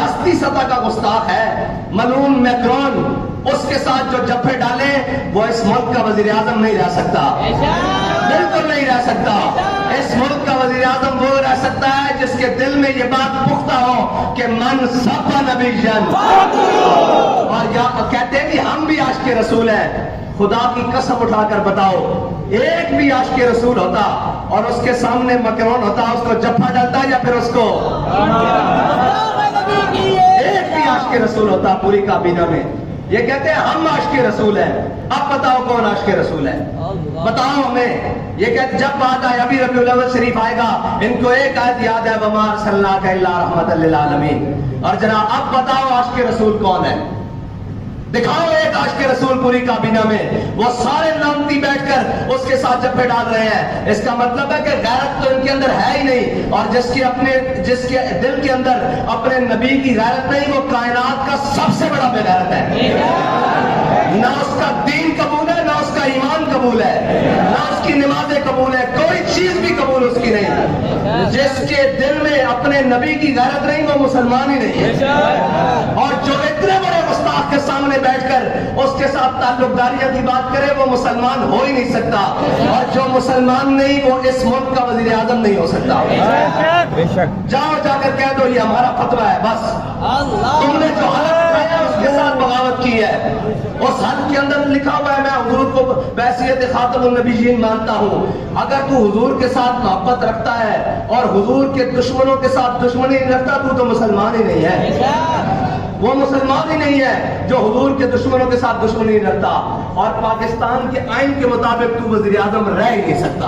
ریاستی سطح کا گستاخ ہے ملعون میکرون، اس کے ساتھ جو جفے ڈالے وہ اس ملک کا وزیر اعظم نہیں رہ سکتا، بالکل نہیں رہ سکتا۔ اس ملک کا وزیر اعظم وہ رہ سکتا ہے جس کے دل میں یہ بات پختہ ہو کہ من سب نبی جن، اور کہتے ہیں کہ ہم بھی عاشق رسول ہیں۔ خدا کی قسم اٹھا کر بتاؤ، ایک بھی عاشق رسول ہوتا اور اس کے سامنے مکرون ہوتا، اس کو جفا ڈالتا یا پھر اس کو ایک بھی عاشق رسول ہوتا پوری کابینہ میں؟ یہ کہتے ہیں ہم عاشق رسول ہیں۔ اب بتاؤ کون عاشق رسول ہے؟ بتاؤ ہمیں۔ یہ کہتے جب بات آئے ابھی ربیع الاول شریف آئے گا، ان کو ایک آیت یاد ہے وَمَا أَرْسَلْنَاكَ إِلَّا رَحْمَةً لِّلْعَالَمِينَ۔ اور جناب اب بتاؤ عاشق رسول کون ہے؟ دکھاؤ ایک عاشق رسول پوری کابینہ میں۔ وہ سارے لامتی بیٹھ کر اس کے ساتھ جفے ڈال رہے ہیں۔ اس کا مطلب ہے کہ غیرت تو ان کے اندر ہے ہی نہیں، اور جس کے دل کے اندر اپنے نبی کی غیرت نہیں، وہ کائنات کا سب سے بڑا بے غیرت ہے۔ نہ اس کا دین قبول ہے، نہ اس کا ایمان قبول ہے، نہ اس کی نمازیں قبول ہے، کوئی چیز بھی قبول اس کی نہیں۔ جس کے دل میں اپنے نبی کی غیرت نہیں وہ مسلمان ہی نہیں ہے۔ اور جو اتنے بڑے گستاخ کے سامنے بیٹھ کر اس کے ساتھ تعلق داریاں کی بات کرے وہ مسلمان ہو ہی نہیں سکتا، اور جو مسلمان نہیں وہ اس ملک کا وزیر اعظم نہیں ہو سکتا۔ جاؤ جا کر کہہ دو یہ ہمارا فتویٰ ہے، بس تم نے جو حلف کھایا اس کے ساتھ بغاوت کی ہے۔ اس حلف کے اندر لکھا ہوا ہے میں حضور کو بحیثیت خاتم النبیین مانتا ہوں۔ اگر تو حضور کے ساتھ محبت رکھتا ہے اور حضور کے دشمنوں کے ساتھ دشمنی نہیں رکھتا تو مسلمان ہی نہیں ہے۔ وہ مسلمان ہی نہیں ہے جو حضور کے دشمنوں کے ساتھ دشمنی نہیں رکھتا، اور پاکستان کے آئین کے مطابق تو وزیر اعظم رہ ہی نہیں سکتا۔